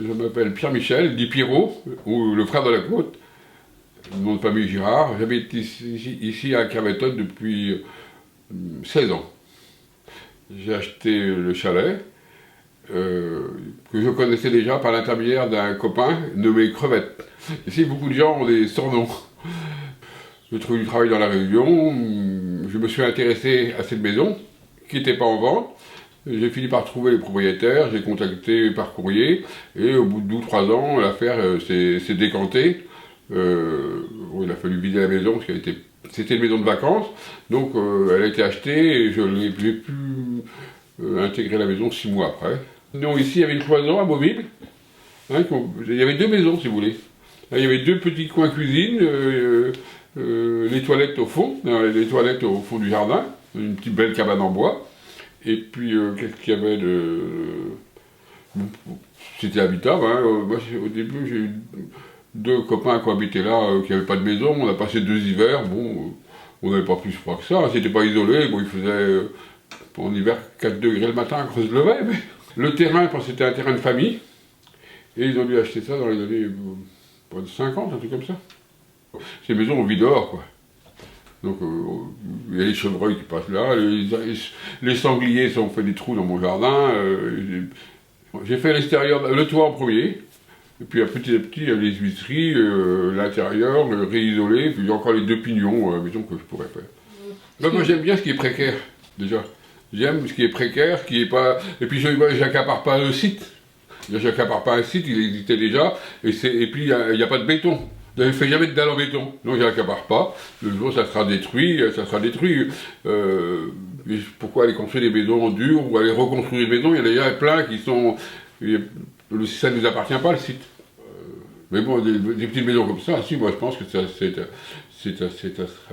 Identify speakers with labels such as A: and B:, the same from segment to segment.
A: Je m'appelle Pierre-Michel, dit Pierrot, ou le frère de la côte, nom de famille Girard. J'habite ici à Kerveton depuis 16 ans. J'ai acheté le chalet, que je connaissais déjà par l'intermédiaire d'un copain nommé Crevette. Ici, beaucoup de gens ont des surnoms. J'ai trouvé du travail dans la région, je me suis intéressé à cette maison, qui n'était pas en vente. J'ai fini par trouver les propriétaires, j'ai contacté par courrier, et au bout de 2 ou 3 ans, l'affaire s'est décantée. Il a fallu vider la maison, parce c'était une maison de vacances, donc elle a été achetée, et j'ai pu intégrer la maison 6 mois après. Non, ici, il y avait une cloison amovible, hein, il y avait 2 maisons, si vous voulez. Là, il y avait 2 petits coins cuisine, les toilettes au fond, du jardin, une petite belle cabane en bois. Et puis, qu'est-ce qu'il y avait de... C'était habitable, hein. Moi, au début, j'ai eu 2 copains qui habitaient là, qui n'avaient pas de maison. On a passé 2 hivers, bon, on n'avait pas plus froid que ça, c'était pas isolé. Bon, il faisait, en hiver, 4 degrés le matin quand on se levait. Mais... Le terrain, je pense que c'était un terrain de famille. Et ils ont dû acheter ça dans les années 50, un truc comme ça. Ces maisons, on vit dehors, quoi. Donc, il y a les chevreuils qui passent là, les sangliers ont fait des trous dans mon jardin. J'ai fait l'extérieur, le toit en premier, et puis petit à petit, il y a les huisseries, l'intérieur, réisolé, puis il y a encore les 2 pignons à la maison que je pourrais faire. Donc, moi, j'aime bien ce qui est précaire, déjà. J'aime ce qui est précaire, qui est pas... Et puis, j'accapare pas le site. J'accapare pas un site, il existait déjà, et puis, il n'y a pas de béton. Je ne fais jamais de dalle en béton, donc je n'accapare pas. Le jour, ça sera détruit, ça sera détruit. Pourquoi aller construire des maisons en dur ou aller reconstruire une maison? Il y en a déjà plein qui sont... Ça ne nous appartient pas, le site. Mais bon, des petites maisons comme ça, si, moi je pense que ça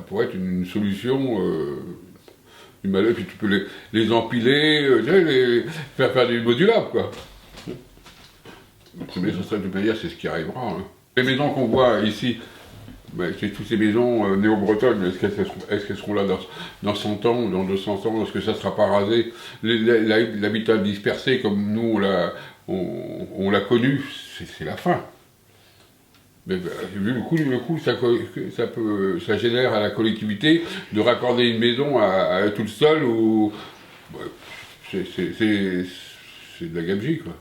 A: pourrait être une solution du malheur. Puis tu peux les empiler, faire du modulable, quoi. Mais ça serait de toute manière, c'est ce qui arrivera. Hein. Les maisons qu'on voit ici, c'est toutes ces maisons néo-bretonnes, est-ce qu'elles seront là dans 100 ans ou dans 200 ans? Est-ce que ça ne sera pas rasé? L'habitat dispersé comme nous on l'a connu, c'est la fin. Mais vu le coût ça génère à la collectivité de raccorder une maison à toute seule, c'est de la gabegie, quoi.